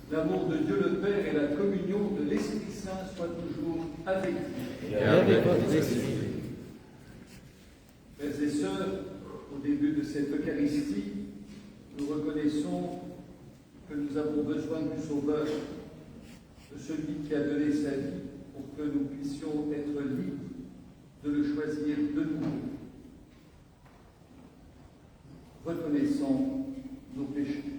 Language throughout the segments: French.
L'amour de Dieu le Père et la communion de l'Esprit Saint soient toujours avec vous. Et avec votre esprit. Frères et sœurs, au début de cette Eucharistie, nous reconnaissons que nous avons besoin du Sauveur, de celui qui a donné sa vie pour que nous puissions être libres de le choisir de nouveau. Reconnaissons nos péchés.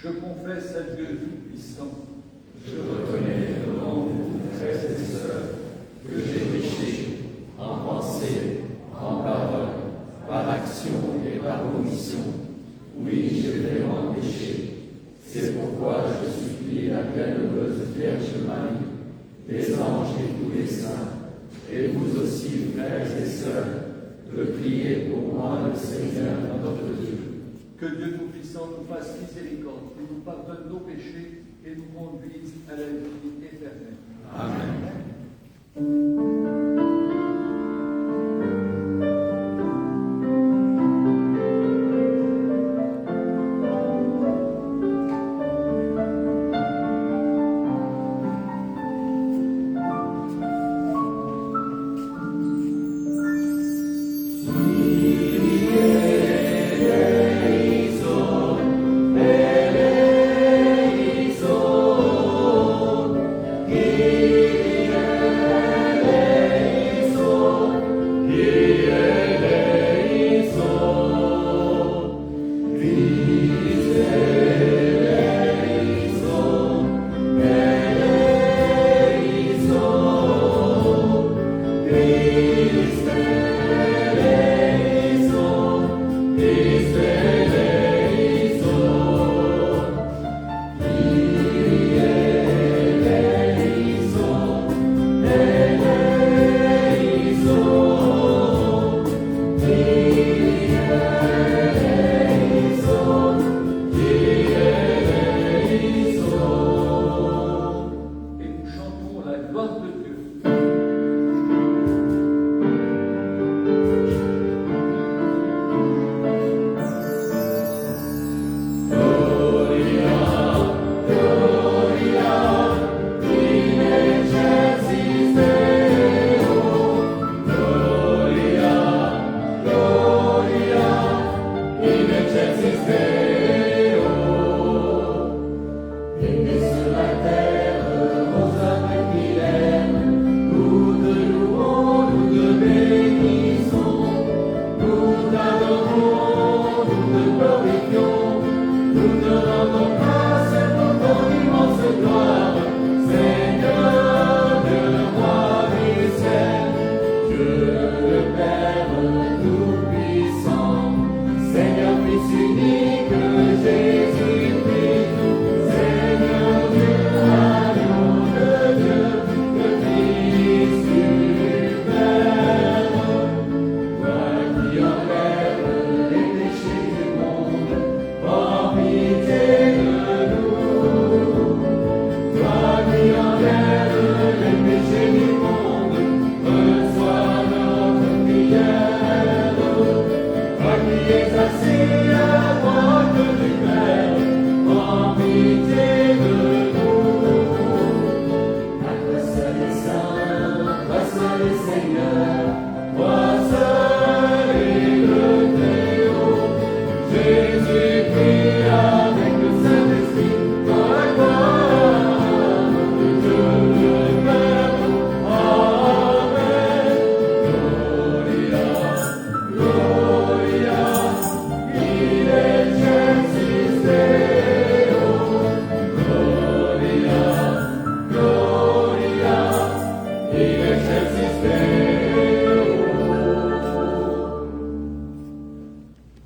Je confesse à Dieu Tout-Puissant. Je reconnais devant vous, frères et sœurs, que j'ai péché en pensée, en parole, par action et par omission. Oui, j'ai vraiment péché. C'est pourquoi je supplie la bienheureuse Vierge Marie, les anges et tous les saints, et vous aussi, frères et sœurs, de prier pour moi le Seigneur notre Dieu. Que Dieu Tout-Puissant nous fasse miséricorde et nous pardonne nos péchés et nous conduise à la vie éternelle. Amen. Eleison, parole de Dieu.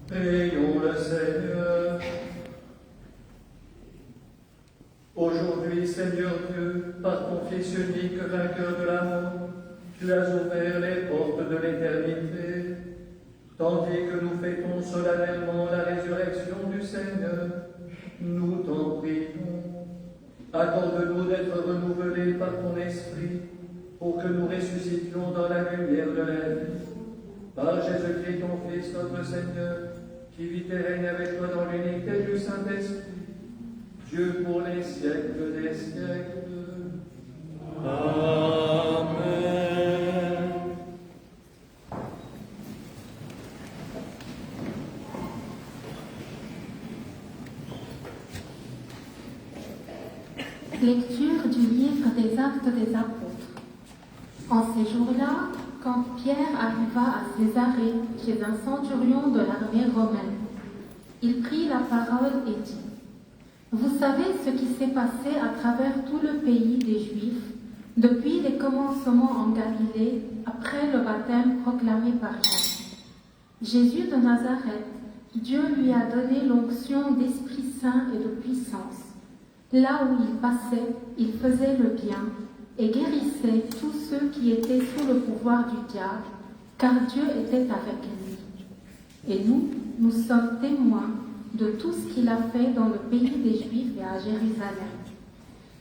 Prions le Seigneur. Aujourd'hui, Seigneur Dieu, par ton Fils unique, vainqueur de la mort, tu as ouvert les portes de l'éternité, tandis que nous fêtons solennellement la résurrection du Seigneur. Nous t'en prions. Accorde-nous d'être renouvelés par ton Esprit, pour que nous ressuscitions dans la lumière de la vie. Par Jésus-Christ, ton Fils, notre Seigneur, qui vit et règne avec toi dans l'unité du Saint-Esprit, Dieu pour les siècles des siècles. Amen. Lecture du livre des Actes des Apôtres. En ces jours-là, quand Pierre arriva à Césarée chez un centurion de l'armée romaine, il prit la parole et dit : Vous savez ce qui s'est passé à travers tout le pays des Juifs depuis les commencements en Galilée après le baptême proclamé par Jean. Jésus de Nazareth, Dieu lui a donné l'onction d'Esprit Saint et de puissance. Là où il passait, il faisait le bien et guérissait tous ceux qui étaient sous le pouvoir du diable, car Dieu était avec lui. Et nous sommes témoins de tout ce qu'il a fait dans le pays des Juifs et à Jérusalem.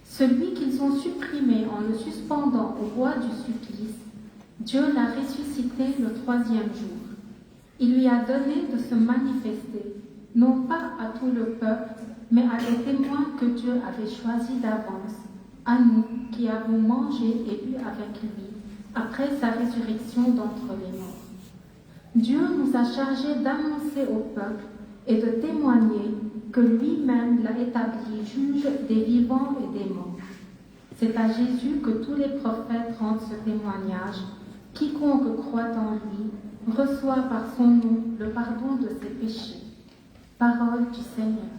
Celui qu'ils ont supprimé en le suspendant au bois du supplice, Dieu l'a ressuscité le 3e jour. Il lui a donné de se manifester, non pas à tout le peuple, mais à des témoins que Dieu avait choisis d'avance, à nous qui avons mangé et bu avec lui après sa résurrection d'entre les morts. Dieu nous a chargés d'annoncer au peuple et de témoigner que lui-même l'a établi juge des vivants et des morts. C'est à Jésus que tous les prophètes rendent ce témoignage. Quiconque croit en lui reçoit par son nom le pardon de ses péchés. Parole du Seigneur.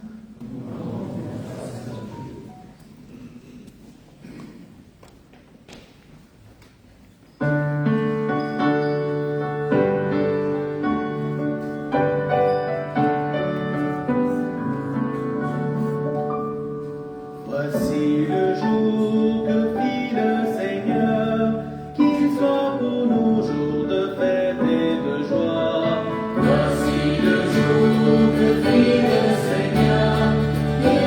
Voici le jour que fit le Seigneur, qu'il soit pour nous jour de fête et de joie. Voici le jour que fit le Seigneur, qu'il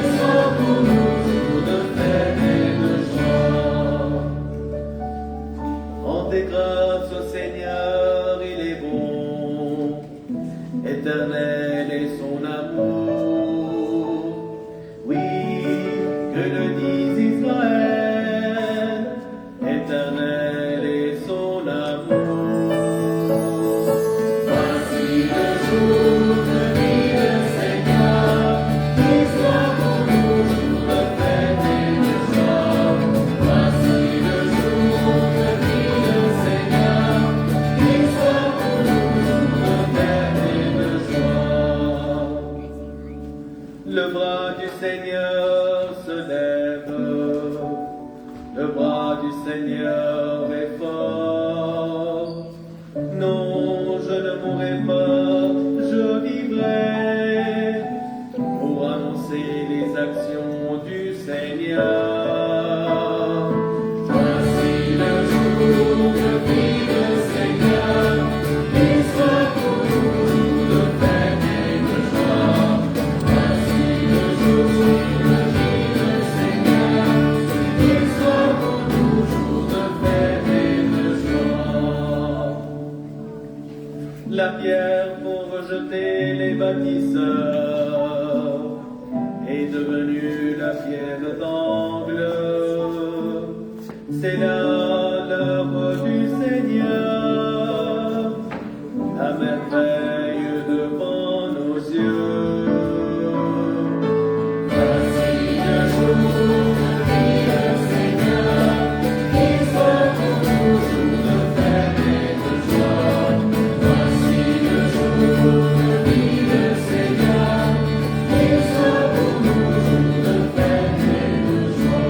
Rendez grâce au Seigneur, il est bon. Éternel est son amour. Oui, que le dise Israël. Éternel est son amour. Voici le jour que vit le Seigneur, qu'il soit pour nous jour de fête et de joie. Voici le jour que vit le Seigneur, qu'il soit pour nous jour de fête et de joie. Le bras du Seigneur se lève, le bras du Seigneur est fort. Non, je ne mourrai pas, je vivrai pour annoncer les actions du Seigneur. Voici le jour que vit le Seigneur, qu'il soit pour nous jour de fête et de joie. Voici le jour que vit le Seigneur, qu'il soit pour nous jour de fête et de joie. La pierre pour rejeter les bâtisseurs est devenue la pierre d'angle. C'est là l'œuvre du Seigneur, la merveille devant nos yeux. Voici le jour que vit le Seigneur, qu'il soit pour nous jour de fête et de joie. Voici le jour que vit le Seigneur, qu'il soit pour nous jour de fête et de joie.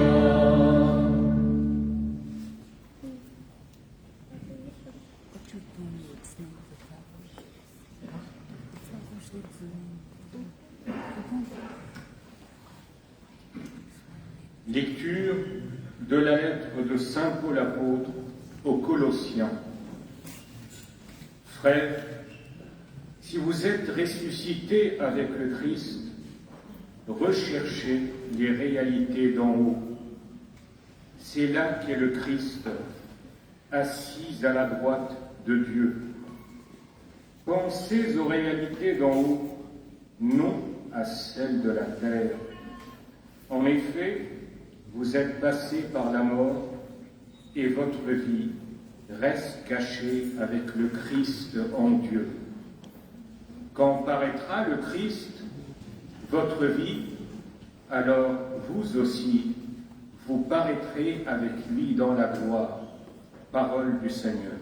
Lecture de la lettre de Saint Paul apôtre aux Colossiens. Frères, si vous êtes ressuscités avec le Christ, recherchez les réalités d'en haut. C'est là qu'est le Christ, assis à la droite de Dieu. Pensez aux réalités d'en haut, non à celles de la terre. En effet, vous êtes passés par la mort et votre vie reste cachée avec le Christ en Dieu. Quand paraîtra le Christ, votre vie, alors vous aussi, vous paraîtrez avec lui dans la gloire. Parole du Seigneur.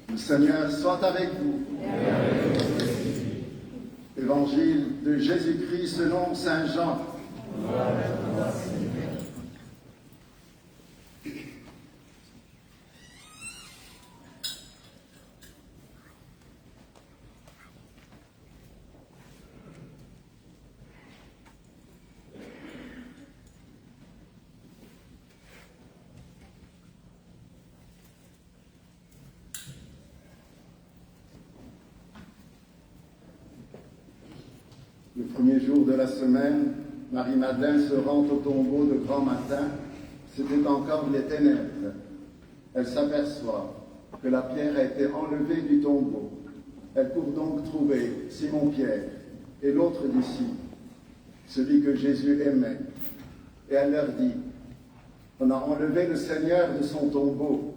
Le Seigneur soit avec vous. Évangile de Jésus-Christ selon Saint Jean. Le premier jour de la semaine, Marie-Madeleine se rend au tombeau de grand matin. C'était encore les ténèbres. Elle s'aperçoit que la pierre a été enlevée du tombeau. Elle court donc trouver Simon-Pierre et l'autre disciple, celui que Jésus aimait. Et elle leur dit, on a enlevé le Seigneur de son tombeau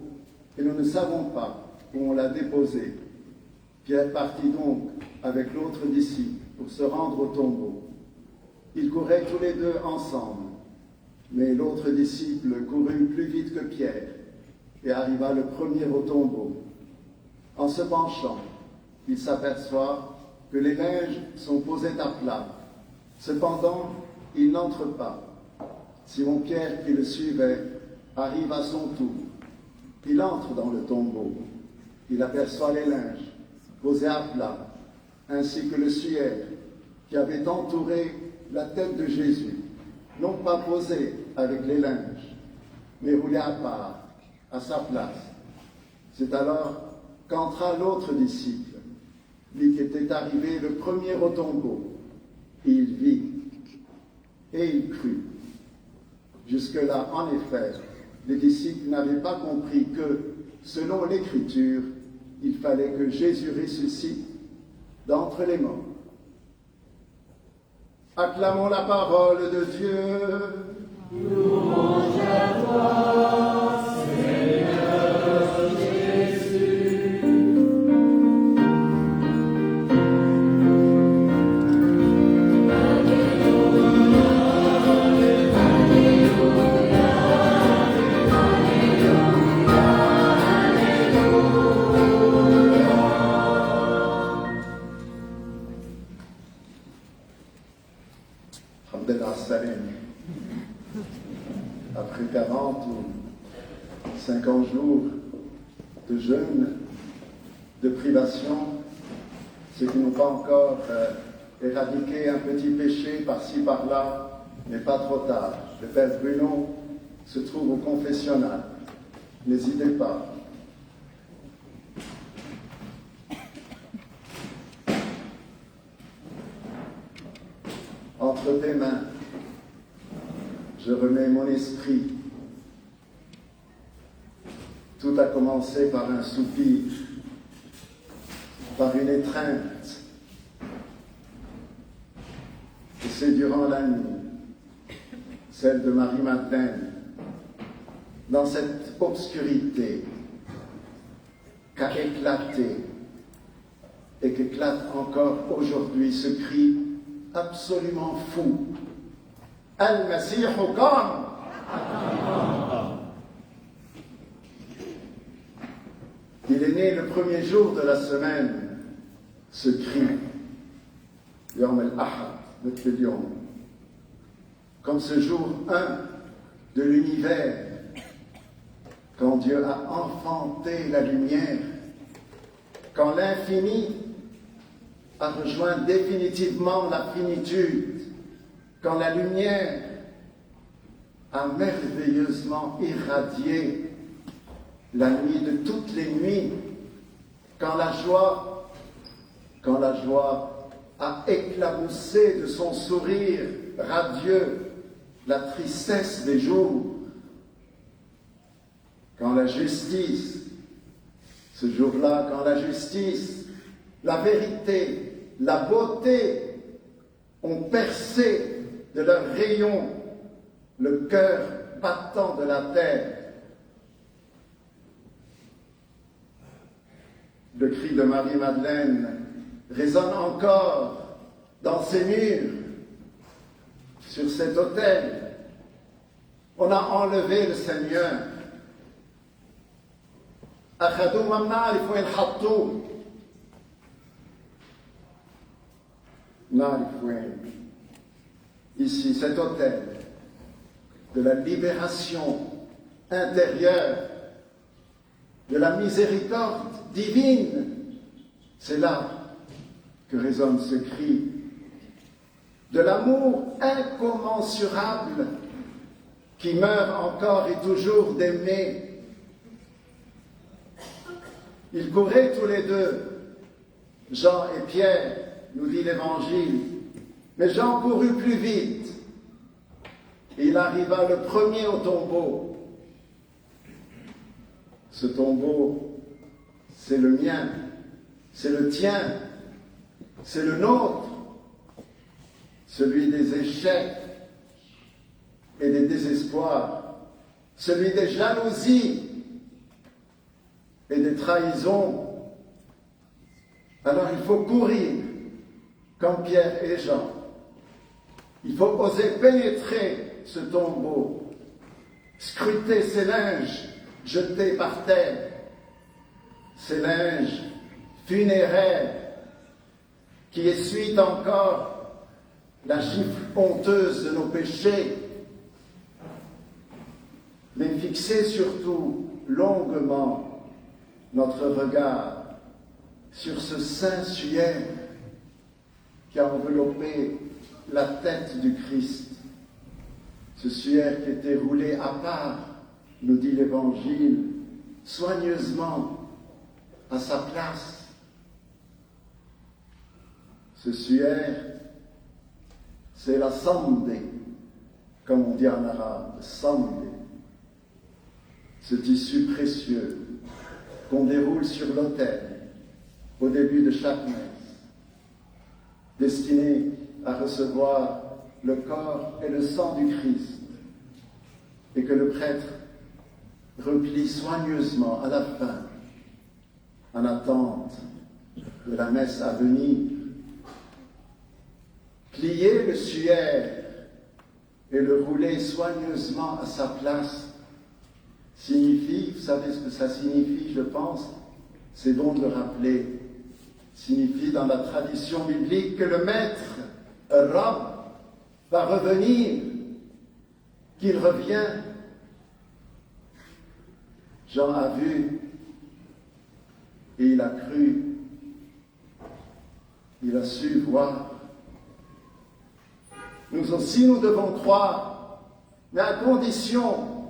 et nous ne savons pas où on l'a déposé. Pierre partit donc avec l'autre disciple pour se rendre au tombeau. Ils couraient tous les deux ensemble, mais l'autre disciple courut plus vite que Pierre et arriva le premier au tombeau. En se penchant, il s'aperçoit que les linges sont posés à plat. Cependant, il n'entre pas. Simon-Pierre, qui le suivait, arrive à son tour. Il entre dans le tombeau. Il aperçoit les linges posés à plat, ainsi que le suaire qui avait entouré la tête de Jésus, non pas posé avec les linges, mais roulé à part, à sa place. C'est alors qu'entra l'autre disciple, lui qui était arrivé le premier au tombeau. Il vit et il crut. Jusque-là, en effet, les disciples n'avaient pas compris que, selon l'Écriture, il fallait que Jésus ressuscite d'entre les morts. Acclamons la parole de Dieu. Louange à toi, Seigneur Jésus. Après 40 ou 50 jours de jeûne, de privation, ceux qui n'ont pas encore éradiqué un petit péché par-ci par-là, n'est pas trop tard. Le Père Bruno se trouve au confessionnal. N'hésitez pas. Entre tes mains, je remets mon esprit. Tout a commencé par un soupir, par une étreinte. Et c'est durant la nuit, celle de Marie-Madeleine, dans cette obscurité, qu'a éclaté et qu'éclate encore aujourd'hui ce cri absolument fou. Al-Masih qam. Il est né le premier jour de la semaine, ce cri, Yom al-Ahad, notre Lyon, comme ce jour 1 de l'univers, quand Dieu a enfanté la lumière, quand l'infini a rejoint définitivement la finitude, quand la lumière a merveilleusement irradié la nuit de toutes les nuits, quand la joie a éclaboussé de son sourire radieux la tristesse des jours, quand la justice, ce jour-là, quand la justice, la vérité, la beauté ont percé de leurs rayons le cœur battant de la terre. Le cri de Marie-Madeleine résonne encore dans ces murs, sur cet autel. On a enlevé le Seigneur. أخذوا ما بنعرف وين حطوه. نعرف وين. Ici, cet autel de la libération intérieure, de la miséricorde divine, c'est là que résonne ce cri, de l'amour incommensurable qui meurt encore et toujours d'aimer. Ils couraient tous les deux, Jean et Pierre, nous dit l'Évangile, Mais Jean courut plus vite. Il arriva le premier au tombeau. Ce tombeau, c'est le mien, c'est le tien, c'est le nôtre, celui des échecs et des désespoirs, celui des jalousies et des trahisons. Alors il faut courir comme Pierre et Jean. Il faut oser pénétrer ce tombeau, scruter ses linges jetés par terre, ces linges funéraires qui essuient encore la gifle honteuse de nos péchés, mais fixer surtout longuement notre regard sur ce saint suaire qui a enveloppé la tête du Christ, ce suaire qui était roulé à part, nous dit l'Évangile, soigneusement à sa place. Ce suaire, c'est la sande, comme on dit en arabe, sande, ce tissu précieux qu'on déroule sur l'autel au début de chaque messe, destiné à recevoir le corps et le sang du Christ, et que le prêtre replie soigneusement à la fin, en attente de la messe à venir. Plier le suaire et le rouler soigneusement à sa place signifie, vous savez ce que ça signifie, je pense, c'est bon de le rappeler, signifie dans la tradition biblique que le maître, Rab, va revenir, qu'il revient. Jean a vu et il a cru, il a su voir. Nous aussi, nous devons croire, mais à condition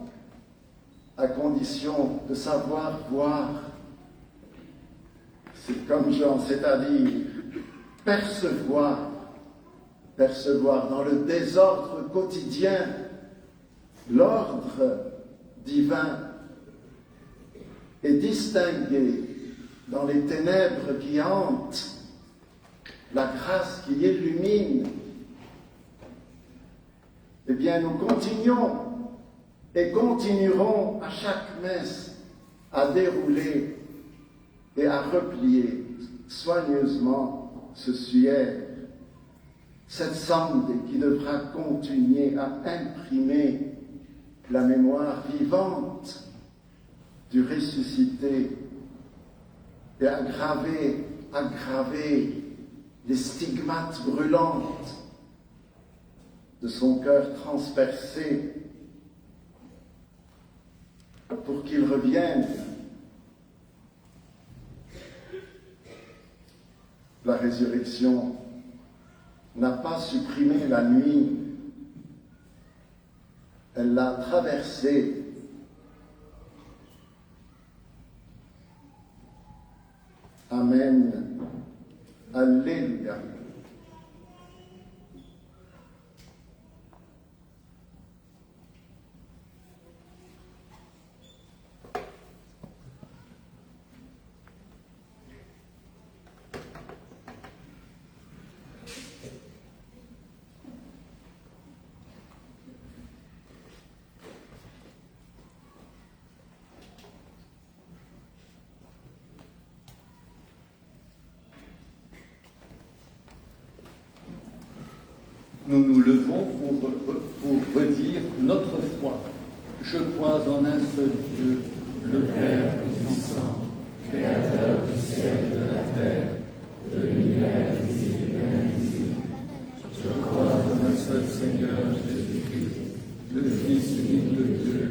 de savoir voir. C'est comme Jean, c'est-à-dire percevoir dans le désordre quotidien l'ordre divin et distinguer dans les ténèbres qui hantent la grâce qui illumine. Eh bien, nous continuons et continuerons à chaque messe à dérouler et à replier soigneusement ce suaire, cette sande qui devra continuer à imprimer la mémoire vivante du ressuscité et à graver les stigmates brûlantes de son cœur transpercé pour qu'il revienne. La résurrection n'a pas supprimé la nuit, elle l'a traversée. Amen. Alléluia. Nous nous levons pour redire notre foi. Je crois en un seul Dieu, le Père Tout-Puissant, Créateur du ciel et de la terre, de l'univers visible et invisible. Je crois en un seul Seigneur Jésus-Christ, le Fils unique de Dieu,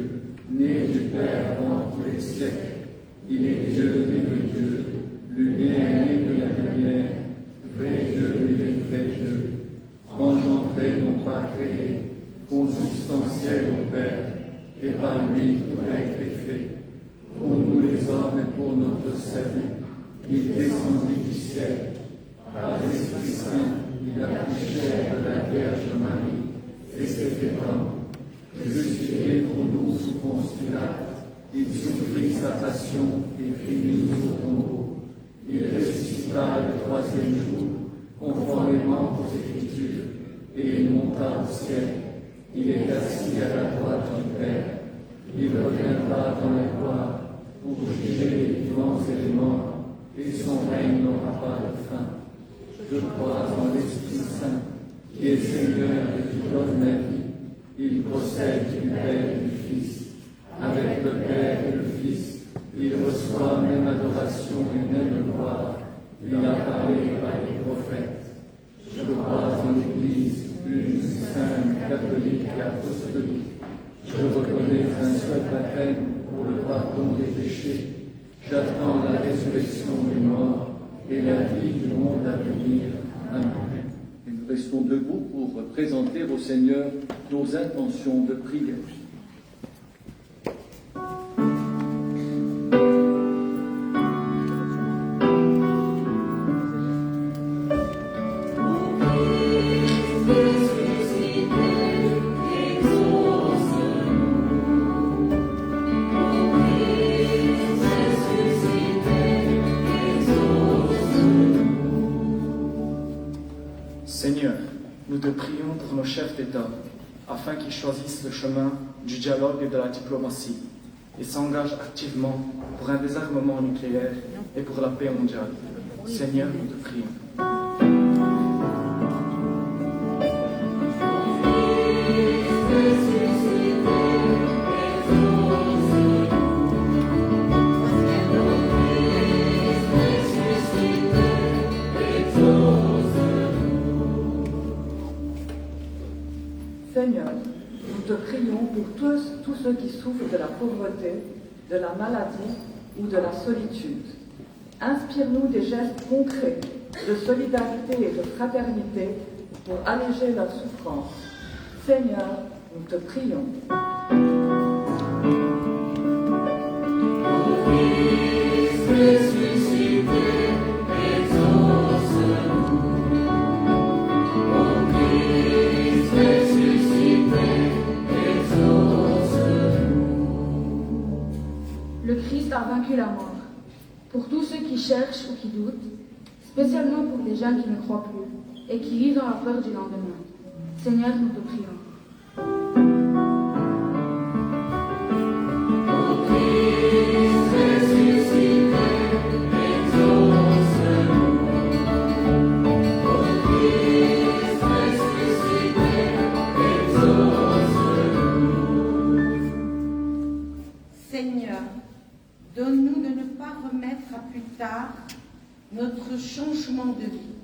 né du Père avant tous les siècles. Il est Dieu né de Dieu, lumière née de la lumière, vrai Dieu né de vrai Dieu. Engendré, non pas créé, consubstantiel au Père, et par lui tout a été fait. Pour nous les hommes et pour notre salut, il descendit du ciel, par l'Esprit Saint, il a pris chair de la Vierge Marie et s'est fait homme. Crucifié pour nous sous Ponce Pilate, il souffrit sa passion et fut mis au tombeau. Il ressuscita le troisième jour, conformément aux Écritures, et il monta au ciel. Il est assis à la droite du Père. Il reviendra dans la gloire pour juger les vivants et les morts, et son règne n'aura pas de fin. Je crois en l'Esprit Saint, qui est Seigneur et qui donne la vie. Il procède du Père et du Fils. Avec le Père et le Fils, il reçoit même adoration et même gloire. Il a parlé par les prophètes. Je crois en l'Église, une sainte, catholique et apostolique. Je reconnais un seul baptême pour le pardon des péchés. J'attends la résurrection des morts et la vie du monde à venir. Amen. Et nous restons debout pour présenter au Seigneur nos intentions de prière. Seigneur, nous te prions pour nos chefs d'État, afin qu'ils choisissent le chemin du dialogue et de la diplomatie, et s'engagent activement pour un désarmement nucléaire et pour la paix mondiale. Seigneur, nous te prions. Seigneur, nous te prions pour tous ceux qui souffrent de la pauvreté, de la maladie ou de la solitude. Inspire-nous des gestes concrets de solidarité et de fraternité pour alléger leur souffrance. Seigneur, nous te prions. Le Christ a vaincu la mort. Pour tous ceux qui cherchent ou qui doutent, spécialement pour les jeunes qui ne croient plus et qui vivent dans la peur du lendemain. Seigneur, nous te prions. Seigneur, donne-nous de ne pas remettre à plus tard notre changement de vie.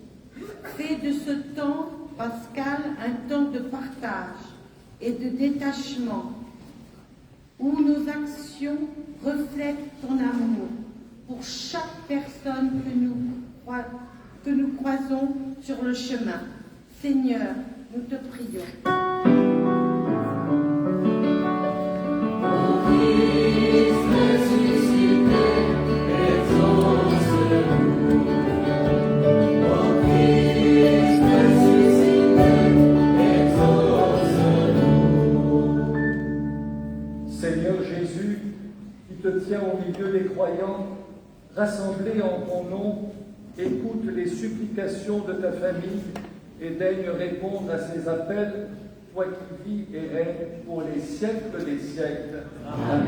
Fais de ce temps pascal un temps de partage et de détachement, où nos actions reflètent ton amour pour chaque personne que nous croisons sur le chemin. Seigneur, nous te prions. Seigneur Jésus, qui te tiens au milieu des croyants, rassemblés en ton nom, écoute les supplications de ta famille et daigne répondre à ses appels, toi qui vis et règnes pour les siècles des siècles. Amen.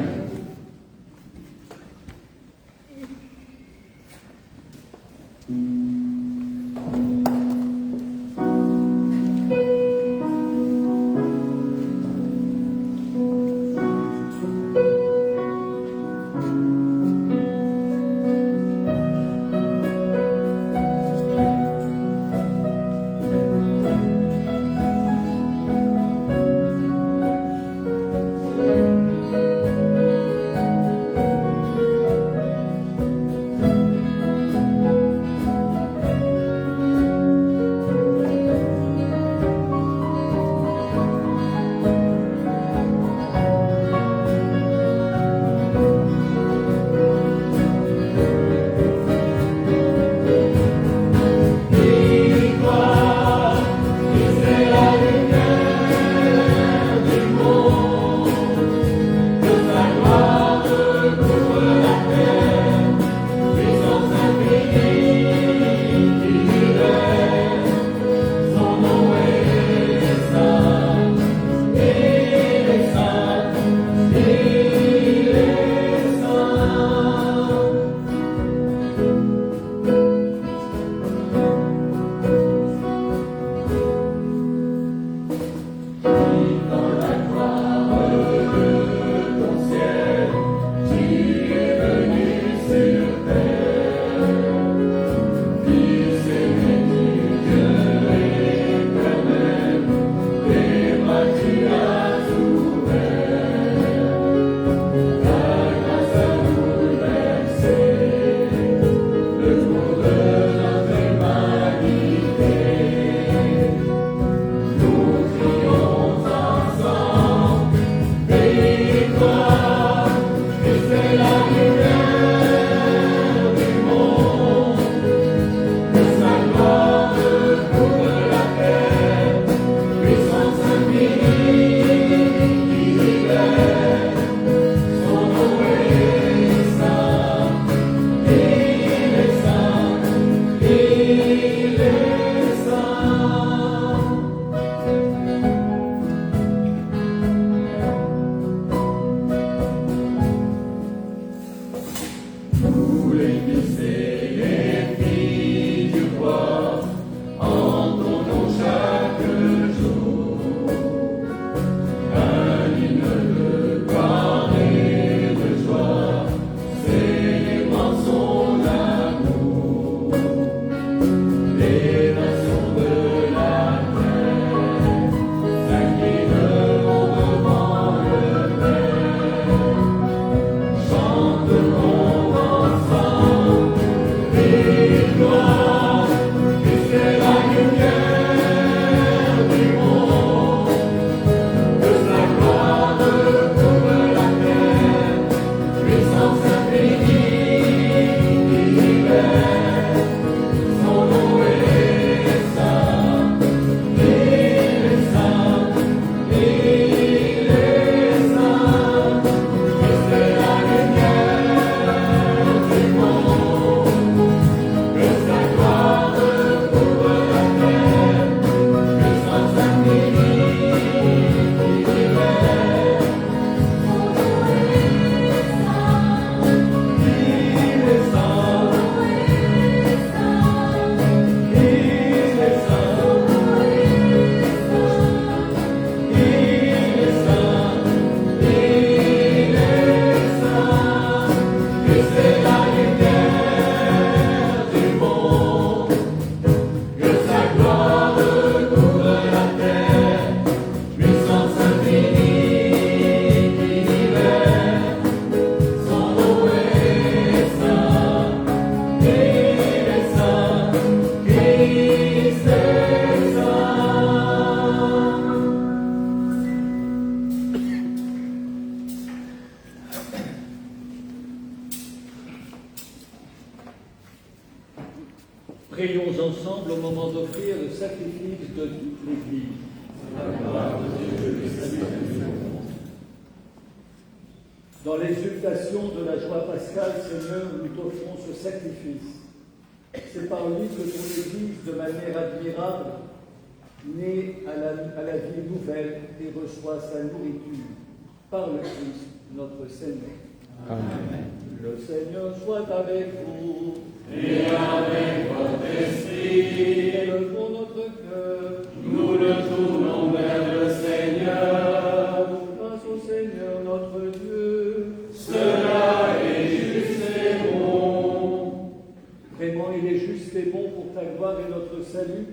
Prions ensemble au moment d'offrir le sacrifice de toute l'Église. Dans l'exultation de la joie pascale, Seigneur, nous t'offrons ce sacrifice. C'est par lui que ton Église, de manière admirable, naît à la vie nouvelle et reçoit sa nourriture par le Christ, notre Seigneur. Amen. Le Seigneur soit avec vous. Et avec votre esprit, Élevons notre cœur. nous le tournons vers le Seigneur. Grâce au Seigneur notre Dieu. Cela est juste et bon. Vraiment, il est juste et bon pour ta gloire et notre salut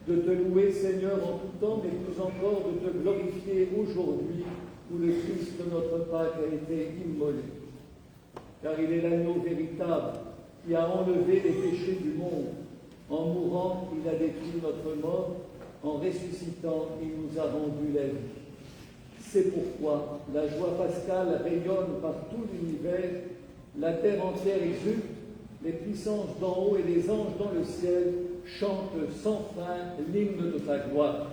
de te louer, Seigneur, en tout temps, mais plus encore de te glorifier aujourd'hui, où le Christ de notre Pâque a été immolé. Car il est l'agneau véritable qui a enlevé les péchés du monde. En mourant, il a détruit notre mort. En ressuscitant, il nous a rendu la vie. C'est pourquoi la joie pascale rayonne par tout l'univers, la terre entière exulte, les puissances d'en haut et les anges dans le ciel chantent sans fin l'hymne de ta gloire.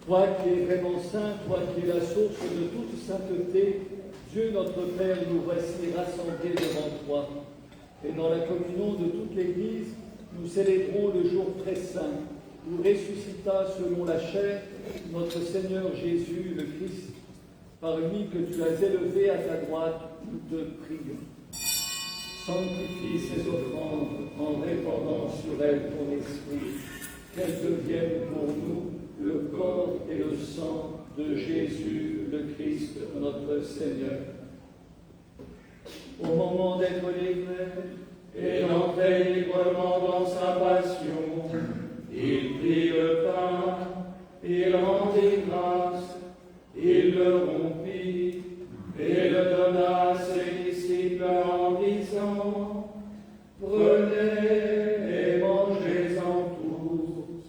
Toi qui es vraiment saint, toi qui es la source de toute sainteté, Dieu notre Père, nous voici rassemblés devant toi. Et dans la communion de toute l'Église, nous célébrons le jour très saint, où ressuscita selon la chair notre Seigneur Jésus, le Christ, par lui que tu as élevé à ta droite, nous te prions. Sanctifie ces offrandes en répandant sur elles ton esprit, qu'elles deviennent pour nous le corps et le sang de Jésus, le Christ, notre Seigneur. Au moment d'être livré Et d'entrer librement dans sa passion, il prit le pain, il rendit grâce, il le rompit et le donna à ses disciples en disant: Prenez et mangez-en tous,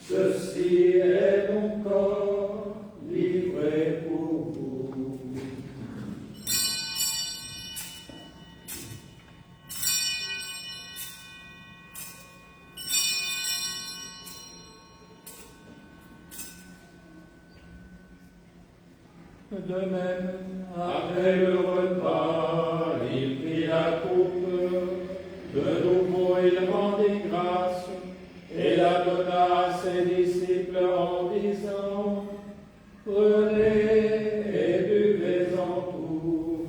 ceci est mon corps livré pour vous. de même. Après le repas, il prit la coupe, de nouveau il rendit grâce, et la donna à ses disciples en disant: Prenez et buvez-en tous,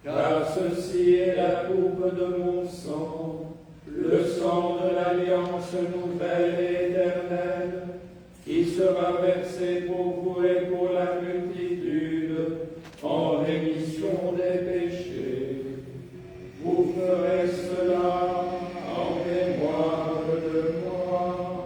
car ceci est la coupe de mon sang, le sang de l'alliance nouvelle et éternelle, qui sera versé pour vous et pour la multitude en rémission des péchés. Vous ferez cela en mémoire de moi.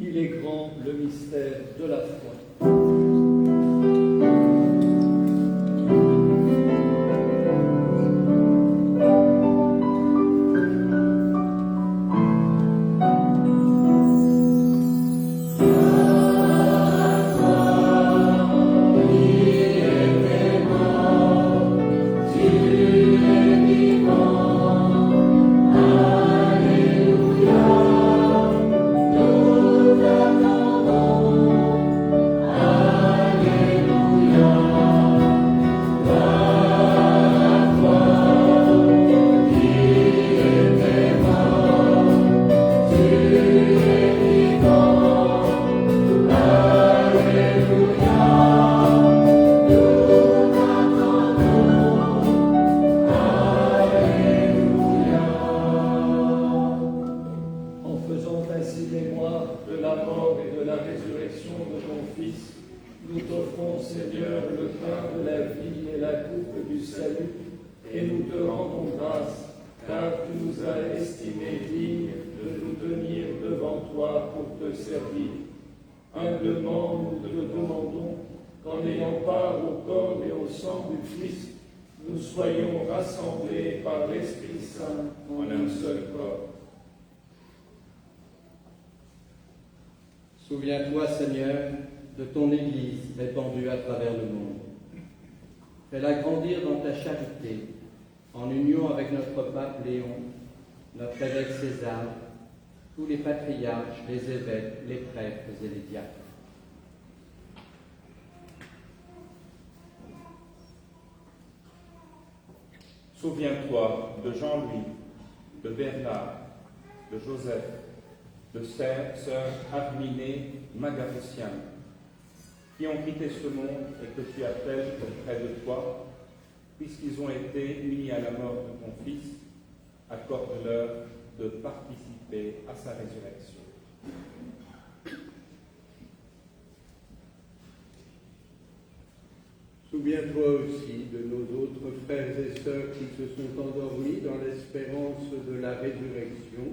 Il est grand le mystère de la foi. toi pour te servir. Humblement, nous te demandons qu'en ayant part au corps et au sang du Christ, nous soyons rassemblés par l'Esprit Saint en un seul corps. Souviens-toi, Seigneur, de ton Église répandue à travers le monde. Fais-la grandir dans ta charité, en union avec notre pape Léon, notre évêque César, tous les patriarches, les évêques, les prêtres et les diacres. Souviens-toi de Jean-Louis, de Bernard, de Joseph, de sœur Arminée Magarossian, qui ont quitté ce monde et que tu appelles auprès de toi, puisqu'ils ont été unis à la mort de ton Fils, accorde-leur de participer à sa résurrection. Souviens-toi aussi de nos autres frères et sœurs qui se sont endormis dans l'espérance de la résurrection,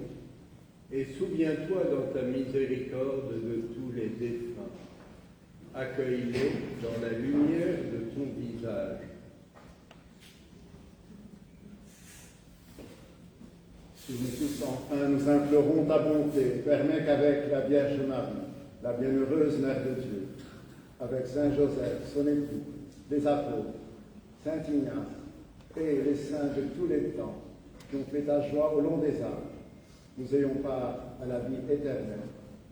et souviens-toi dans ta miséricorde de tous les défunts. Accueille-les dans la lumière de ton visage. Si nous tous enfin nous implorons ta bonté, permets qu'avec la Vierge Marie, la bienheureuse Mère de Dieu, avec Saint Joseph, son époux, les apôtres, Saint Ignace et les saints de tous les temps qui ont fait ta joie au long des âges, nous ayons part à la vie éternelle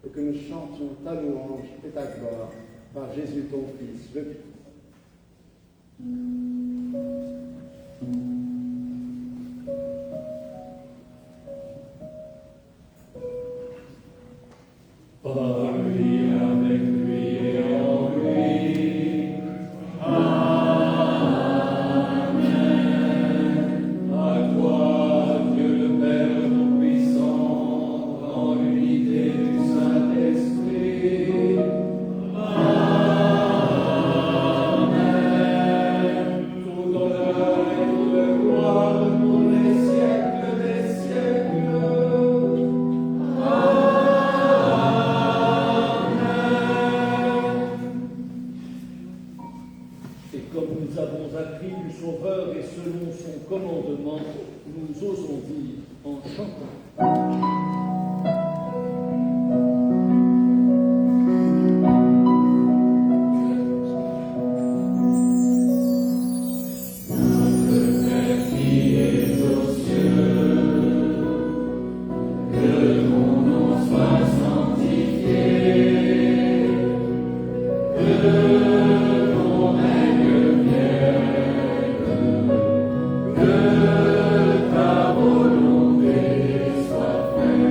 et que nous chantions ta louange et ta gloire par Jésus ton Fils, le Christ. Par lui, avec lui et en lui. Amen. À toi, Dieu le Père Tout-Puissant, dans l'unité du Saint-Esprit. Amen. Tout honneur et toute gloire pour les siècles des siècles. Et comme nous avons appris du Sauveur et selon son commandement, nous osons dire en chantant. Que ta volonté soit faite.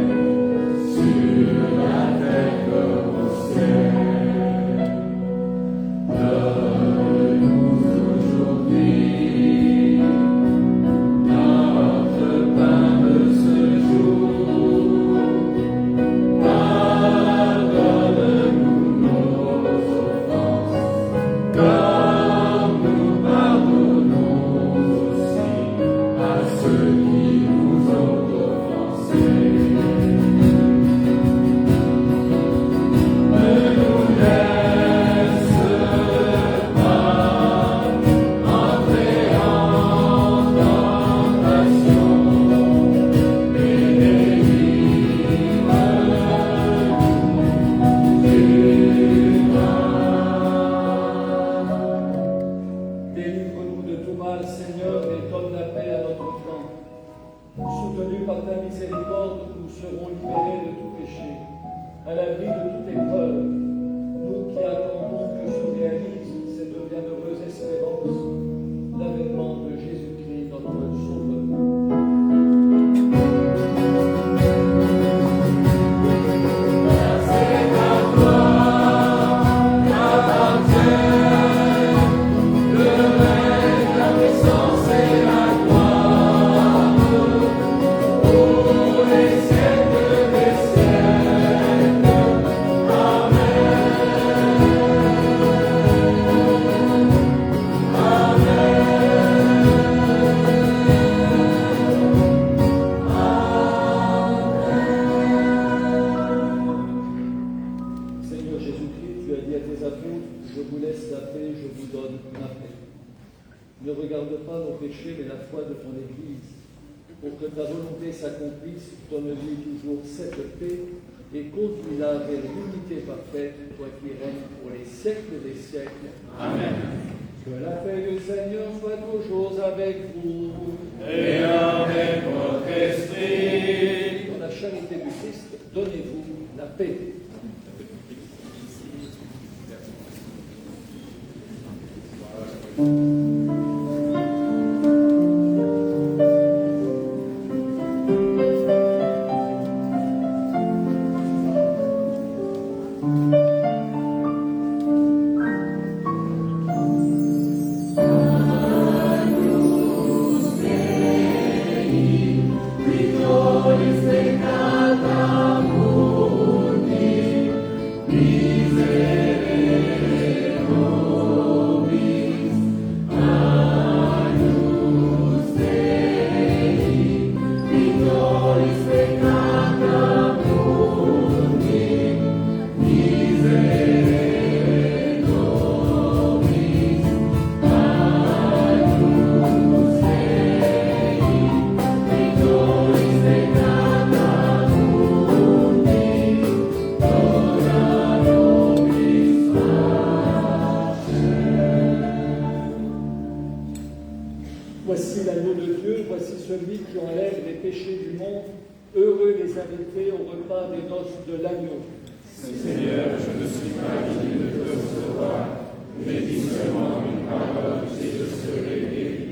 ton Église. Pour que ta volonté s'accomplisse, donne-lui toujours cette paix et conduis-la vers l'unité parfaite, toi qui règnes pour les siècles des siècles. Amen. Que la paix du Seigneur soit toujours avec vous. Et avec votre esprit. Dans la charité du Christ, donnez-vous la paix. Voici l'agneau de Dieu, voici celui qui enlève les péchés du monde. Heureux les invités au repas des noces de l'agneau. Seigneur, je ne suis pas digne de te recevoir, mais dis seulement une parole et je serai guéri.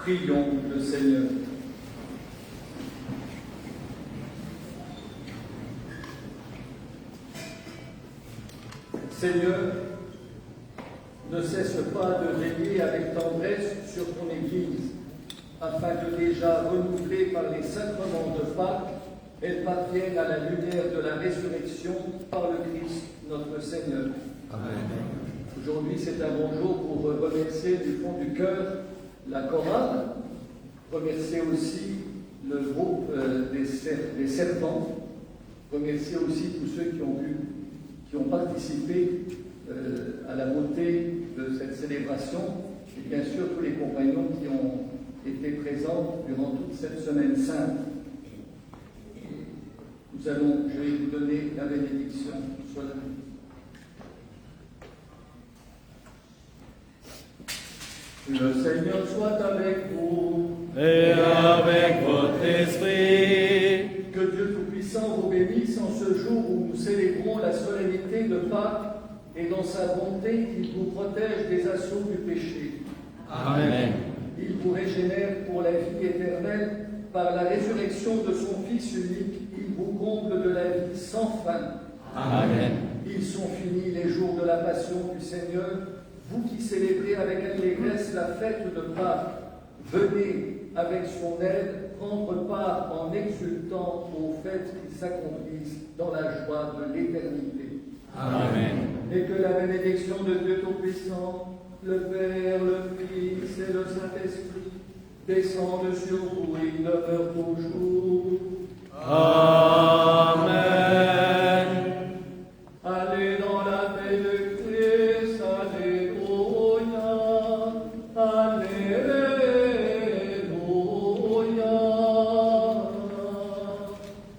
Prions le Seigneur. Seigneur, ne cesse pas de veiller avec tendresse sur ton Église, afin que déjà renouvelée par les sacrements de Pâques, elle parvienne à la lumière de la résurrection par le Christ notre Seigneur. Amen. Aujourd'hui, c'est un bon jour pour remercier du fond du cœur la chorale, remercier aussi le groupe des servants, remercier aussi tous ceux qui ont participé à la beauté de cette célébration, et bien sûr tous les compagnons qui ont été présents durant toute cette semaine sainte. Je vais vous donner la bénédiction solennelle. Le Seigneur soit avec vous. Et avec votre esprit. Que Dieu Tout-Puissant vous bénisse en ce jour où nous célébrons la solennité de Pâques et dans sa bonté, il vous protège des assauts du péché. Amen. Il vous régénère pour la vie éternelle par la résurrection de son Fils unique. Il vous comble de la vie sans fin. Amen. Ils sont finis les jours de la passion du Seigneur. Vous qui célébrez avec allégresse la fête de Pâques, venez avec son aide prendre part en exultant aux fêtes qui s'accomplissent dans la joie de l'éternité. Amen. Et que la bénédiction de Dieu Tout-Puissant, le Père, le Fils et le Saint-Esprit descendent sur vous et demeurent toujours. Amen. Allez dans la paix de Christ, alléluia, alléluia.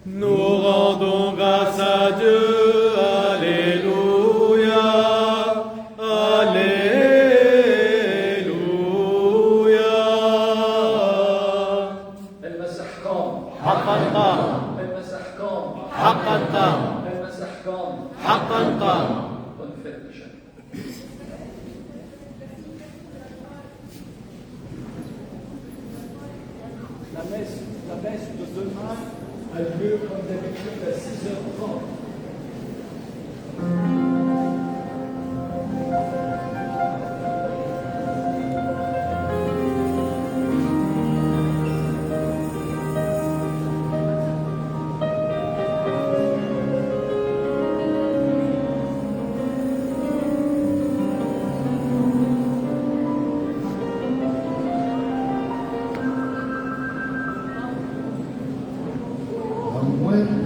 Nous rendons grâce à Dieu. Bonne fête de chacun. La messe de demain a lieu comme d'habitude à 6h30. Bueno.